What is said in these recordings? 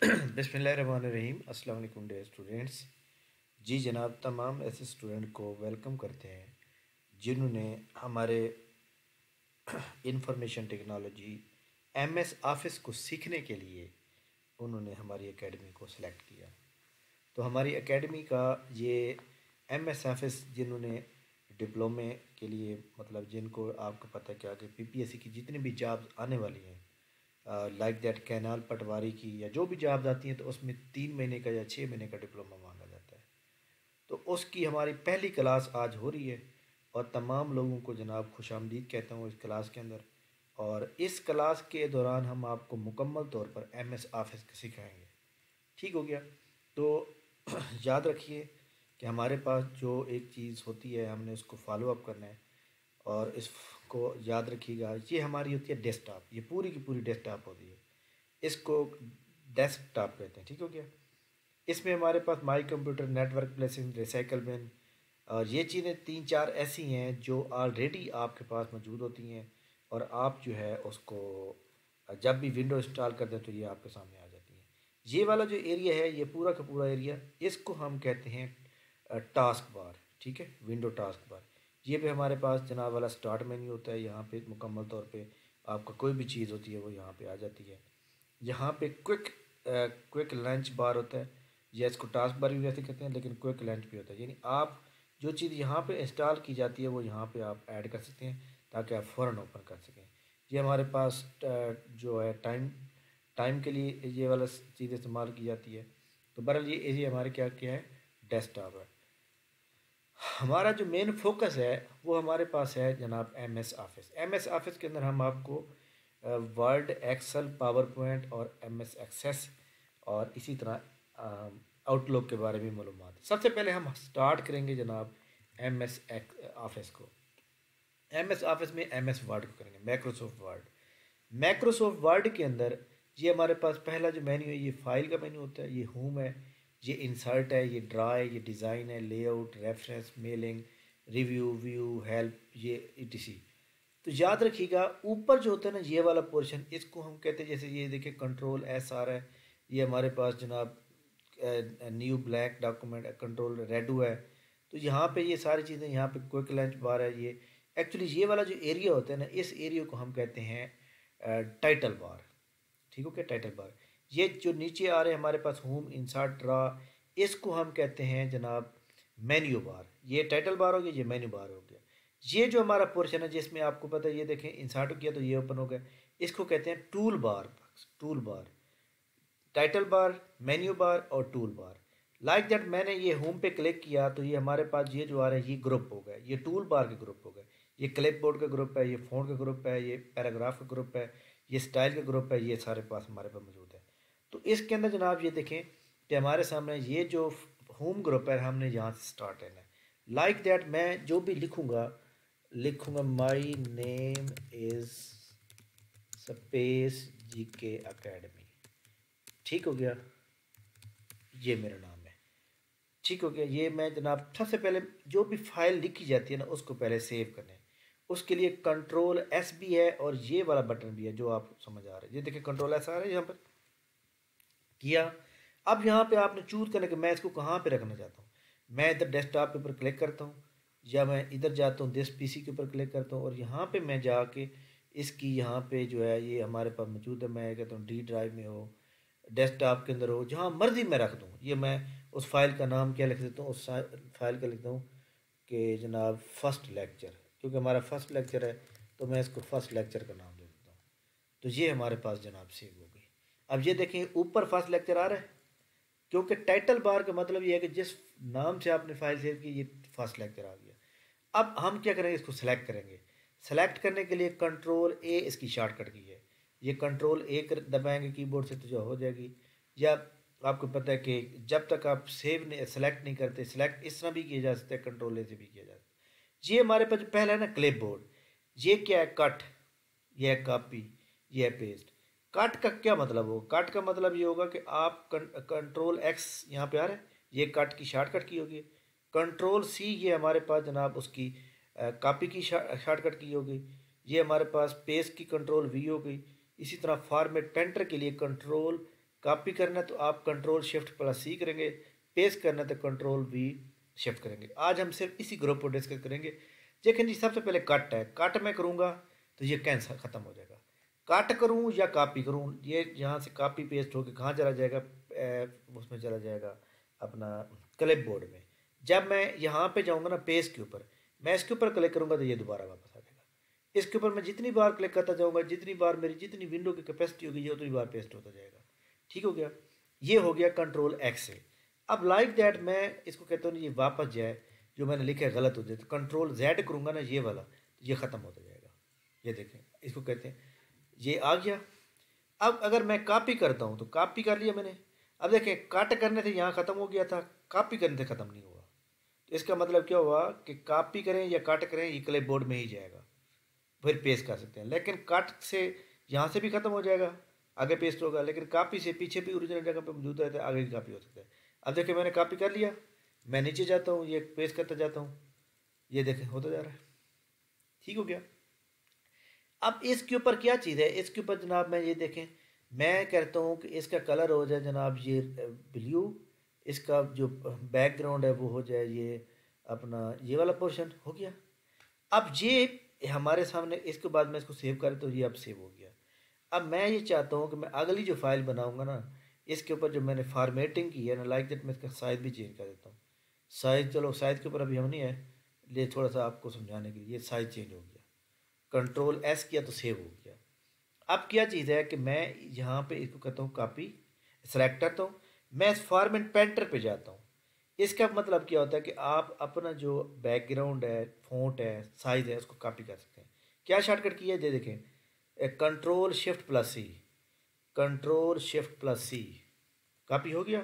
बिस्मिल्लाहिर्रहमानिर्रहीम। अस्सलाम वालेकुम डियर स्टूडेंट्स। जी जनाब, तमाम ऐसे स्टूडेंट को वेलकम करते हैं जिन्होंने हमारे इंफॉर्मेशन टेक्नोलॉजी एमएस ऑफिस को सीखने के लिए उन्होंने हमारी एकेडमी को सिलेक्ट किया। तो हमारी एकेडमी का ये एमएस ऑफिस जिन्होंने डिप्लोमे के लिए, मतलब जिनको आपको पता है कि आगे पीपीएससी की जितनी भी जॉब्स आने वाली हैं, लाइक दैट कैनाल पटवारी की या जो भी जॉब्स आती हैं, तो उसमें 3 महीने का या 6 महीने का डिप्लोमा मांगा जाता है। तो उसकी हमारी पहली क्लास आज हो रही है और तमाम लोगों को जनाब खुशामदीद कहता हूँ इस क्लास के अंदर। और इस क्लास के दौरान हम आपको मुकम्मल तौर पर एमएस ऑफिस सिखाएंगे। ठीक हो गया? तो याद रखिए कि हमारे पास जो एक चीज़ होती है हमने उसको फॉलो अप करना है। और इसको याद रखिएगा, ये हमारी होती है डेस्कटॉप, ये पूरी की पूरी डेस्कटॉप होती है, इसको डेस्कटॉप कहते हैं। ठीक हो गया? इसमें हमारे पास my computer, network placing, recycle bin और ये चीज़ें 3-4 ऐसी हैं जो ऑलरेडी आपके पास मौजूद होती हैं। और आप जो है उसको जब भी विंडो इंस्टॉल करते हैं तो ये आपके सामने आ जाती हैं। ये वाला जो एरिया है, ये पूरा का पूरा एरिया, इसको हम कहते हैं टास्क बार। ठीक है? Window task bar. ये भी हमारे पास जनाब वाला स्टार्ट मेन्यू होता है। यहाँ पे मुकम्मल तौर पे आपका कोई भी चीज़ होती है वो यहाँ पे आ जाती है। यहाँ पे क्विक लंच बार होता है, या इसको टास्क बार भी वैसे कहते हैं, लेकिन क्विक लंच भी होता है। यानी आप जो चीज़ यहाँ पे इंस्टॉल की जाती है वो यहाँ पे आप ऐड कर सकते हैं ताकि आप फ़ौरन ओपन कर सकें। ये हमारे पास जो है टाइम टाइम के लिए ये वाला चीज़ इस्तेमाल की जाती है। तो बहरहाल ये हमारे क्या क्या है, डेस्कटॉप है। हमारा जो मेन फोकस है वो हमारे पास है जनाब एमएस ऑफिस। एमएस ऑफिस के अंदर हम आपको वर्ड, एक्सेल, पावर पॉइंट और एमएस एक्सेस और इसी तरह आउटलुक के बारे में मालूमात। सबसे पहले हम स्टार्ट करेंगे जनाब एमएस ऑफिस को। एमएस ऑफिस में एमएस वर्ड को करेंगे, माइक्रोसॉफ्ट वर्ड। माइक्रोसॉफ्ट वर्ड के अंदर ये हमारे पास पहला जो मेन्यू है, ये फाइल का मेन्यू होता है, ये होम है, ये इंसर्ट है, ये ड्रा है, ये डिज़ाइन है, layout, reference, mailing, review, view, help, ये ईटीसी। तो याद रखिएगा, ऊपर जो होता है ना ये वाला पोर्शन, इसको हम कहते हैं, जैसे ये देखिए कंट्रोल एस आ रहा है, ये हमारे पास जनाब new blank document, control Redu है। तो यहाँ पे ये सारी चीज़ें, यहाँ पे क्विक लंच बार है। ये एक्चुअली ये वाला जो एरिया होता है ना, इस एरिया को हम कहते हैं टाइटल बार। ठीक हो क्या? Title bar. ये जो नीचे आ रहे हैं हमारे पास होम, इंसर्ट, ड्रा, इसको हम कहते हैं जनाब मेन्यू बार। ये टाइटल बार हो गया, ये मेन्यू बार हो गया। ये जो हमारा पोर्शन है जिसमें आपको पता है, ये देखें इंसर्ट किया तो ये ओपन हो गया, इसको कहते हैं tool bar. Tool bar, title bar, menu bar और टूल बार। लाइक दैट मैंने ये होम पे क्लिक किया तो ये हमारे पास ये जो आ रहा है ये ग्रुप हो गया, ये टूल बार के ग्रुप हो गए। ये क्लिप बोर्ड का ग्रुप है, ये फ़ॉन्ट का ग्रुप है, ये पैराग्राफ का ग्रुप है, ये स्टाइल का ग्रुप है, ये सारे पास हमारे पास मौजूद है। तो इसके अंदर जनाब ये देखें कि हमारे सामने ये जो होम ग्रुप है, हमने यहाँ से स्टार्ट करना है। लाइक दैट मैं जो भी लिखूँगा my name is space GK academy. ठीक हो गया? ये मेरा नाम है। ठीक हो गया? ये मैं जनाब सबसे पहले जो भी फाइल लिखी जाती है ना उसको पहले सेव करना है। उसके लिए कंट्रोल एस भी है और ये वाला बटन भी है जो आप समझ आ रहे हैं। ये देखिए कंट्रोल एस आ रहा है यहाँ पर किया। अब यहाँ पे आपने चूज करना कि मैं इसको कहाँ पे रखना चाहता हूँ। मैं इधर डेस्कटॉप के ऊपर क्लिक करता हूँ या मैं इधर जाता हूँ, दिस पीसी के ऊपर क्लिक करता हूँ और यहाँ पे मैं जाके इसकी यहाँ पे जो है ये हमारे पास मौजूद है। मैं कहता हूँ डी ड्राइव में हो, डेस्कटॉप के अंदर हो, जहाँ मर्जी मैं रख दूँ। ये मैं उस फाइल का नाम क्या लिख देता हूँ, उस फाइल का लिखता हूँ कि जनाब फर्स्ट लेक्चर, क्योंकि हमारा फर्स्ट लेक्चर है तो मैं इसको फर्स्ट लेक्चर का नाम दे देता हूँ। तो ये हमारे पास जनाब सेव हो गई। अब ये देखें ऊपर फर्स्ट लेक्चर आ रहा है, क्योंकि टाइटल बार का मतलब ये है कि जिस नाम से आपने फाइल सेव की, ये फर्स्ट लेक्चर आ गया। अब हम क्या करेंगे, इसको सेलेक्ट करेंगे। सेलेक्ट करने के लिए कंट्रोल ए इसकी शॉर्टकट की है। ये कंट्रोल ए दबाएंगे कीबोर्ड से तो जो हो जाएगी। या आपको पता है कि जब तक आप सेलेक्ट नहीं करते, सेलेक्ट इस तरह भी किया जा सकता है, कंट्रोल ए से भी किया जा सकता है। ये हमारे पास जो पहला है ना क्लिप बोर्ड, ये क्या है, कट, ये है कॉपी, ये है पेस्ट। कट का क्या मतलब होगा? कट का मतलब ये होगा कि आप कंट्रोल एक्स यहाँ पे आ रहा है, ये कट की शॉर्टकट की होगी। कंट्रोल सी ये हमारे पास जनाब उसकी कॉपी की शॉर्टकट की होगी। ये हमारे पास पेस्ट की कंट्रोल वी हो गई। इसी तरह फॉर्मेट पेंटर के लिए कंट्रोल कॉपी करना है तो आप कंट्रोल शिफ्ट प्लस सी करेंगे, पेस्ट करना है तो कंट्रोल वी शिफ्ट करेंगे। आज हम सिर्फ इसी ग्रुप को डिस्कस करेंगे। लेकिन जी सबसे पहले कट है, कट मैं करूँगा तो ये कैंसर ख़त्म हो जाएगा। कट करूँ या कॉपी करूँ, ये यहाँ से कॉपी पेस्ट होकर कहाँ चला जाएगा, उसमें चला जाएगा अपना क्लिप बोर्ड में। जब मैं यहाँ पे जाऊँगा ना पेस्ट के ऊपर, मैं इसके ऊपर क्लिक करूँगा तो ये दोबारा वापस आ जाएगा। इसके ऊपर मैं जितनी बार क्लिक करता जाऊँगा, जितनी बार मेरी जितनी विंडो की कैपेसिटी होगी ये उतनी बार पेस्ट होता जाएगा। ठीक हो गया, ये हो गया कंट्रोल एक्स से। अब लाइक दैट मैं इसको कहता हूँ ये वापस जाए, जो मैंने लिखा है गलत हो जाए तो कंट्रोल जेड करूँगा ना ये वाला, तो ये ख़त्म होता जाएगा। ये देखें, इसको कहते हैं ये आ गया। अब अगर मैं कॉपी करता हूँ तो कॉपी कर लिया मैंने। अब देखें कट करने से यहाँ ख़त्म हो गया था, कॉपी करने से ख़त्म नहीं हुआ। तो इसका मतलब क्या हुआ कि कॉपी करें या कट करें ये क्लिप बोर्ड में ही जाएगा, फिर पेस्ट कर सकते हैं। लेकिन कट से यहाँ से भी ख़त्म हो जाएगा, आगे पेस्ट होगा। लेकिन कॉपी से पीछे भी ओरिजिनल जगह पर मौजूद रहता है, आगे की कॉपी हो सकता है। अब देखिए मैंने कॉपी कर लिया, मैं नीचे जाता हूँ, ये पेस्ट करता जाता हूँ, ये देखें होता जा रहा है। ठीक हो गया। अब इसके ऊपर क्या चीज़ है, इसके ऊपर जनाब मैं ये देखें, मैं कहता हूँ कि इसका कलर हो जाए जनाब ये ब्लू, इसका जो बैकग्राउंड है वो हो जाए ये अपना ये वाला पोर्शन हो गया। अब ये हमारे सामने, इसके बाद मैं इसको सेव करें तो ये अब सेव हो गया। अब मैं ये चाहता हूँ कि मैं अगली जो फाइल बनाऊँगा ना, इसके ऊपर जो मैंने फॉर्मेटिंग की है ना, लाइक दैट मैं इसका साइज़ भी चेंज कर देता हूँ। साइज़, चलो साइज़ के ऊपर अभी हम नहीं है, ले थोड़ा सा आपको समझाने के लिए, ये साइज़ चेंज हो गया। कंट्रोल एस किया तो सेव हो गया। अब क्या चीज़ है कि मैं यहाँ पे इसको कहता हूँ कॉपी, सेलेक्ट करता हूँ, मैं इस फॉर्मेट पेंटर पे जाता हूँ। इसका मतलब क्या होता है कि आप अपना जो बैकग्राउंड है, फ़ॉन्ट है, साइज़ है, उसको कॉपी कर सकते हैं। क्या शॉर्टकट किया है ये देखें, कंट्रोल शिफ्ट प्लस सी, कंट्रोल शिफ्ट प्लस सी, कॉपी हो गया।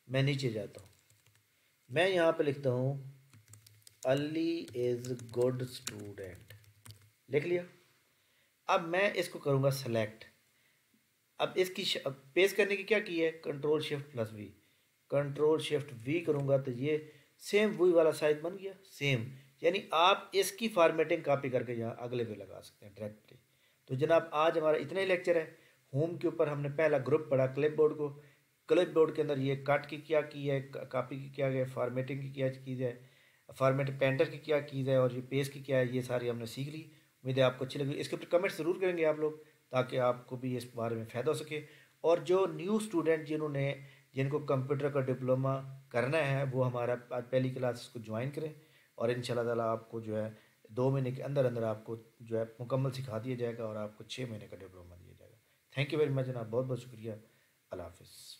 मैं नीचे जाता हूँ, मैं यहाँ पे लिखता हूँ अली इज़ गुड स्टूडेंट, लिख लिया। अब मैं इसको करूँगा सेलेक्ट। अब इसकी पेस्ट करने की क्या की है, control shift plus V, control shift V करूँगा तो ये सेम वही वाला साइज बन गया सेम। यानी आप इसकी फॉर्मेटिंग कॉपी करके यहाँ अगले पे लगा सकते हैं डायरेक्टली। तो जनाब आज हमारा इतना ही लेक्चर है। होम के ऊपर हमने पहला ग्रुप पढ़ा क्लिप बोर्ड को, क्लिप बोर्ड के अंदर ये कट की क्या की है, कॉपी की क्या है, फॉर्मेटिंग की क्या चीज़ है, फॉर्मेट पेंटर की क्या चीज़ है, और ये पेस्ट की क्या है, ये सारी हमने सीख ली। उम्मीद है आपको अच्छी लगी। इसके ऊपर कमेंट ज़रूर करेंगे आप लोग, ताकि आपको भी इस बारे में फ़ायदा हो सके। और जो न्यू स्टूडेंट जिनको कंप्यूटर का डिप्लोमा करना है वो हमारा आज पहली क्लास को ज्वाइन करें, और इंशाल्लाह ताला आपको जो है 2 महीने के अंदर अंदर आपको जो है मुकम्मल सिखा दिया जाएगा और आपको 6 महीने का डिप्लोमा दिया जाएगा। थैंक यू वेरी मच जनाब, बहुत बहुत शुक्रिया। अल्लाह हाफिज़।